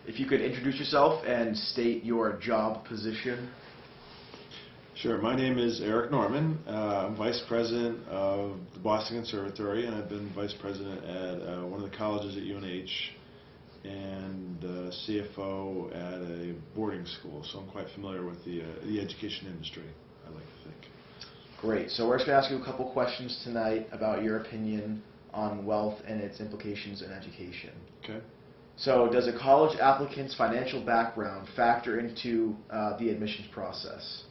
if you could introduce yourself and state your job position. Sure. My name is Eric Norman. I'm Vice President of the Boston Conservatory, and I've been Vice President at one of the colleges at UNH and CFO at a boarding school, so I'm quite familiar with the education industry, I like to think. Great. So we're just going to ask you a couple questions tonight about your opinion on wealth and its implications in education. Okay. So does a college applicant's financial background factor into the admissions process?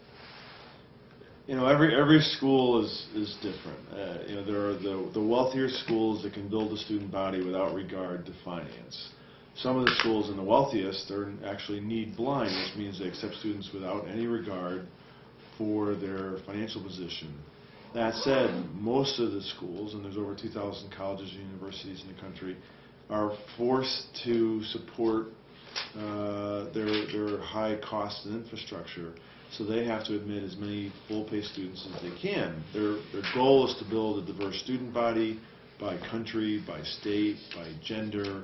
You know, every school is different. You know, there are the wealthier schools that can build a student body without regard to finance. Some of the schools in the wealthiest are actually need blind, which means they accept students without any regard for their financial position. That said, most of the schools, and there's over 2,000 colleges and universities in the country, are forced to support their high cost and infrastructure. So they have to admit as many full-pay students as they can. Their goal is to build a diverse student body by country, by state, by gender,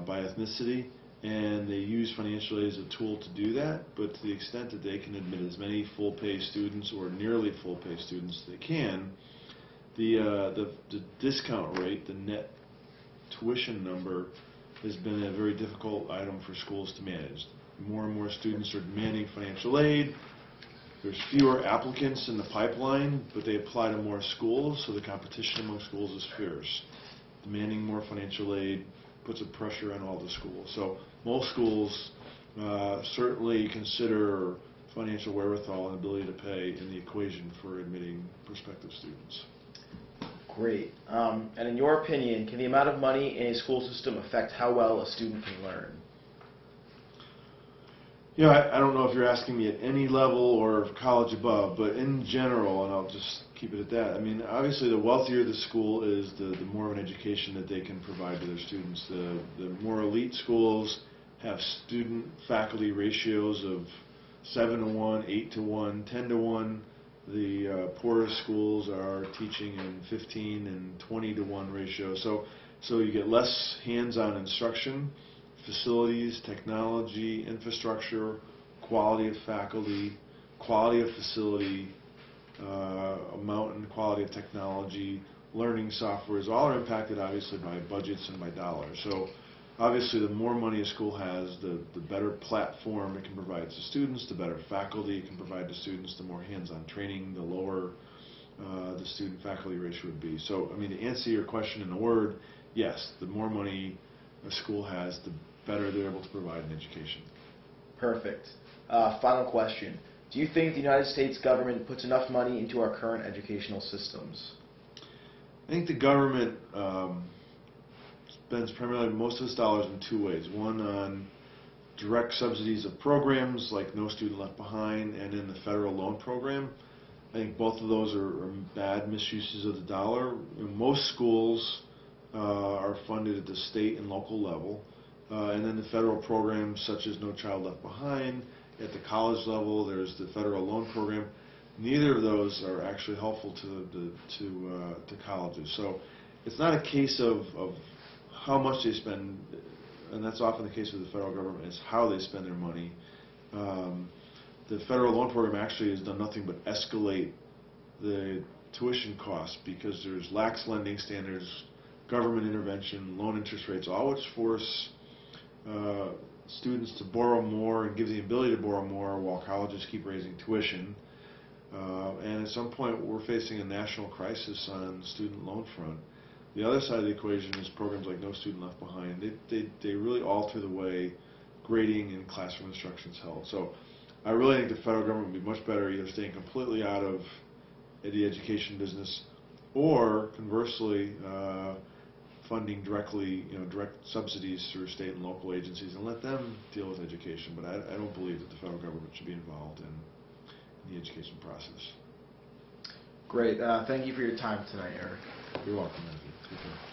by ethnicity, and they use financial aid as a tool to do that. But to the extent that they can admit as many full-pay students or nearly full-pay students as they can, the discount rate, the net tuition number, has been a very difficult item for schools to manage. More and more students are demanding financial aid. There's fewer applicants in the pipeline, but they apply to more schools, so the competition among schools is fierce. Demanding more financial aid puts a pressure on all the schools. So most schools certainly consider financial wherewithal and ability to pay in the equation for admitting prospective students. Great. And in your opinion, can the amount of money in a school system affect how well a student can learn? You know, I don't know if you're asking me at any level or college above, but in general, and I'll just keep it at that, I mean, obviously the wealthier the school is, the more of an education that they can provide to their students. The more elite schools have student-faculty ratios of 7-to-1, 8-to-1, 10-to-1. The poorest schools are teaching in 15 and 20-to-1 ratio. So you get less hands-on instruction. Facilities, technology, infrastructure, quality of faculty, quality of facility, amount and quality of technology, learning softwares, all are impacted obviously by budgets and by dollars. So obviously the more money a school has, the better platform it can provide to students, the better faculty it can provide to students, the more hands-on training, the lower the student-faculty ratio would be. So, I mean, to answer your question in a word, yes, the more money a school has, the better they're able to provide an education. Perfect. Final question. Do you think the United States government puts enough money into our current educational systems? I think the government spends primarily most of its dollars in two ways. One on direct subsidies of programs like No Student Left Behind and in the federal loan program. I think both of those are bad misuses of the dollar. Most schools are funded at the state and local level. And then the federal programs such as No Child Left Behind. At the college level, there's the federal loan program. Neither of those are actually helpful to colleges. So it's not a case of how much they spend, and that's often the case with the federal government, it's how they spend their money. The federal loan program actually has done nothing but escalate the tuition costs because there's lax lending standards, government intervention, loan interest rates, all which force students to borrow more and give the ability to borrow more while colleges keep raising tuition. And at some point we're facing a national crisis on the student loan front. The other side of the equation is programs like No Student Left Behind. They really alter the way grading and classroom instruction is held. So I really think the federal government would be much better either staying completely out of the education business or conversely funding directly, direct subsidies through state and local agencies and let them deal with education. But I don't believe that the federal government should be involved in the education process. Great. Thank you for your time tonight, Eric. You're welcome, Matthew. Take care.